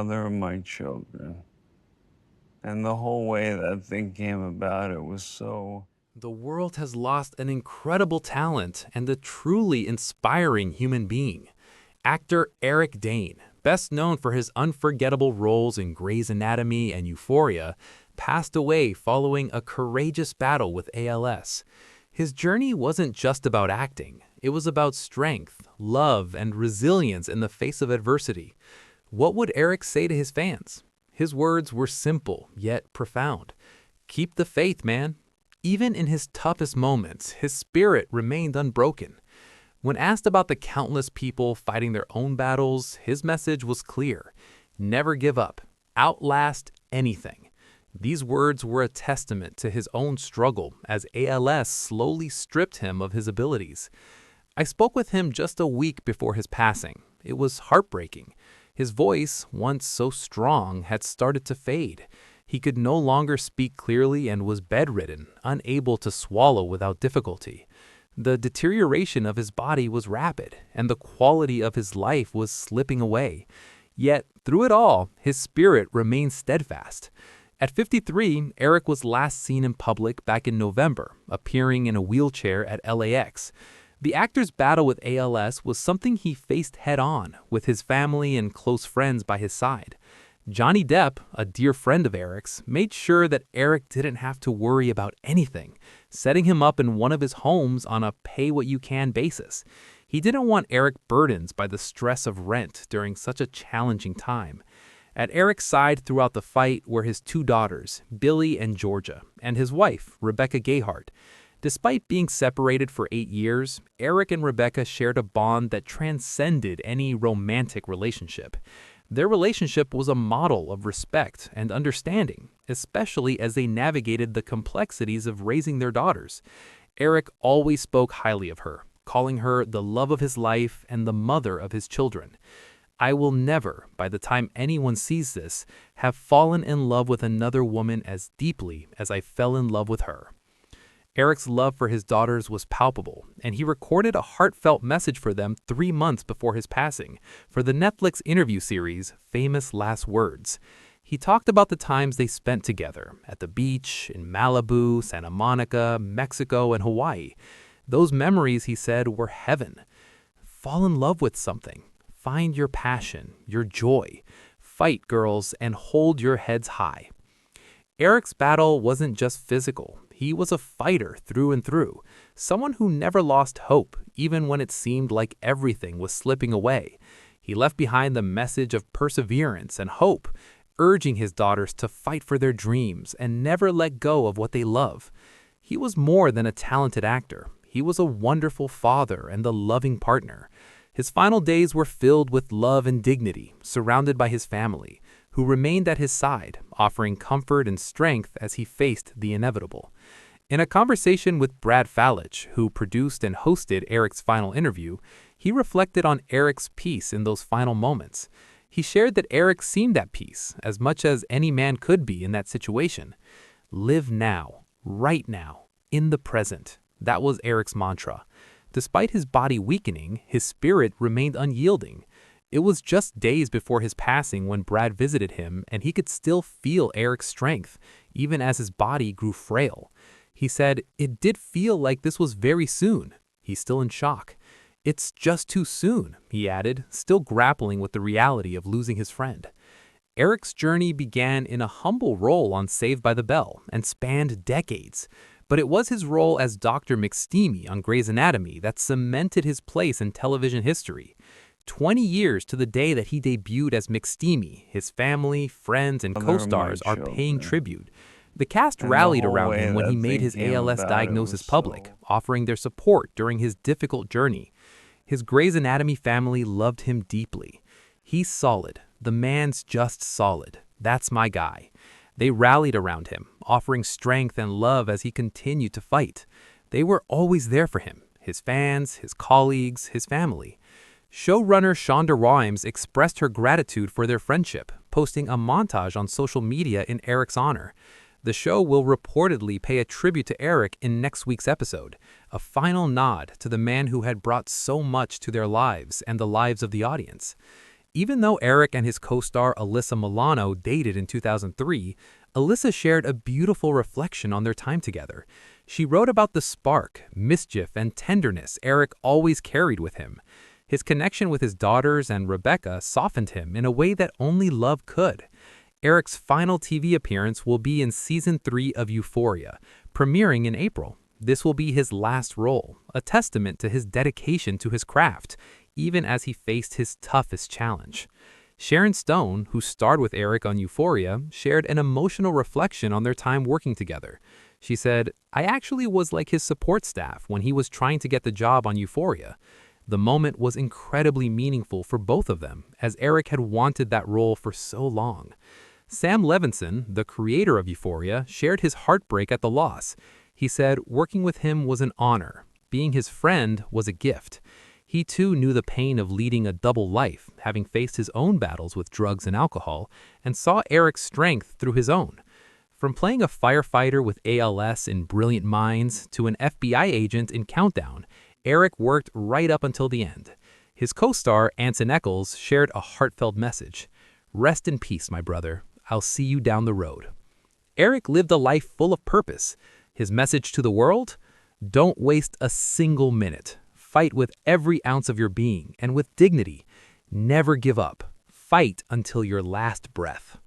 Mother of my children. And the whole way that thing came about, it was so. The world has lost an incredible talent and a truly inspiring human being. Actor Eric Dane, best known for his unforgettable roles in Grey's Anatomy and Euphoria, passed away following a courageous battle with ALS. His journey wasn't just about acting, it was about strength, love, and resilience in the face of adversity. What would Eric say to his fans? His words were simple, yet profound. Keep the faith, man. Even in his toughest moments, his spirit remained unbroken. When asked about the countless people fighting their own battles, his message was clear. Never give up. Outlast anything. These words were a testament to his own struggle as ALS slowly stripped him of his abilities. I spoke with him just a week before his passing. It was heartbreaking. His voice, once so strong, had started to fade. He could no longer speak clearly and was bedridden, unable to swallow without difficulty. The deterioration of his body was rapid, and the quality of his life was slipping away. Yet, through it all, his spirit remained steadfast. At 53, Eric was last seen in public back in November, appearing in a wheelchair at LAX. The actor's battle with ALS was something he faced head-on, with his family and close friends by his side. Johnny Depp, a dear friend of Eric's, made sure that Eric didn't have to worry about anything, setting him up in one of his homes on a pay-what-you-can basis. He didn't want Eric burdened by the stress of rent during such a challenging time. At Eric's side throughout the fight were his two daughters, Billy and Georgia, and his wife, Rebecca Gayheart. Despite being separated for 8 years, Eric and Rebecca shared a bond that transcended any romantic relationship. Their relationship was a model of respect and understanding, especially as they navigated the complexities of raising their daughters. Eric always spoke highly of her, calling her the love of his life and the mother of his children. I will never, by the time anyone sees this, have fallen in love with another woman as deeply as I fell in love with her. Eric's love for his daughters was palpable, and he recorded a heartfelt message for them 3 months before his passing for the Netflix interview series Famous Last Words. He talked about the times they spent together at the beach, in Malibu, Santa Monica, Mexico, and Hawaii. Those memories, he said, were heaven. Fall in love with something. Find your passion, your joy. Fight, girls, and hold your heads high. Eric's battle wasn't just physical. He was a fighter through and through, someone who never lost hope, even when it seemed like everything was slipping away. He left behind the message of perseverance and hope, urging his daughters to fight for their dreams and never let go of what they love. He was more than a talented actor. He was a wonderful father and a loving partner. His final days were filled with love and dignity, surrounded by his family, who remained at his side, offering comfort and strength as he faced the inevitable. In a conversation with Brad Fallich, who produced and hosted Eric's final interview, he reflected on Eric's peace in those final moments. He shared that Eric seemed at peace, as much as any man could be in that situation. Live now, right now, in the present. That was Eric's mantra. Despite his body weakening, his spirit remained unyielding. It was just days before his passing when Brad visited him, and he could still feel Eric's strength, even as his body grew frail. He said, "It did feel like this was very soon." He's still in shock. "It's just too soon," he added, still grappling with the reality of losing his friend. Eric's journey began in a humble role on Saved by the Bell and spanned decades. But it was his role as Dr. McSteamy on Grey's Anatomy that cemented his place in television history. 20 years to the day that he debuted as McSteamy, his family, friends, and Mother of my co-stars are paying children. tribute. The cast And the rallied whole around way him when he that made thing his came ALS about, it diagnosis was public, so. offering their support during his difficult journey. His Grey's Anatomy family loved him deeply. "He's solid. The man's just solid. That's my guy." They rallied around him, offering strength and love as he continued to fight. They were always there for him, his fans, his colleagues, his family. Showrunner Shonda Rhimes expressed her gratitude for their friendship, posting a montage on social media in Eric's honor. The show will reportedly pay a tribute to Eric in next week's episode, a final nod to the man who had brought so much to their lives and the lives of the audience. Even though Eric and his co-star Alyssa Milano dated in 2003, Alyssa shared a beautiful reflection on their time together. She wrote about the spark, mischief, and tenderness Eric always carried with him. His connection with his daughters and Rebecca softened him in a way that only love could. Eric's final TV appearance will be in Season 3 of Euphoria, premiering in April. This will be his last role, a testament to his dedication to his craft, even as he faced his toughest challenge. Sharon Stone, who starred with Eric on Euphoria, shared an emotional reflection on their time working together. She said, "I actually was like his support staff when he was trying to get the job on Euphoria. The moment was incredibly meaningful for both of them, as Eric had wanted that role for so long." Sam Levinson, the creator of Euphoria, shared his heartbreak at the loss. He said, "Working with him was an honor. Being his friend was a gift." He too knew the pain of leading a double life, having faced his own battles with drugs and alcohol, and saw Eric's strength through his own. From playing a firefighter with ALS in Brilliant Minds to an FBI agent in Countdown, Eric worked right up until the end. His co-star, Anson Eccles, shared a heartfelt message. "Rest in peace, my brother. I'll see you down the road." Eric lived a life full of purpose. His message to the world? Don't waste a single minute. Fight with every ounce of your being and with dignity. Never give up. Fight until your last breath.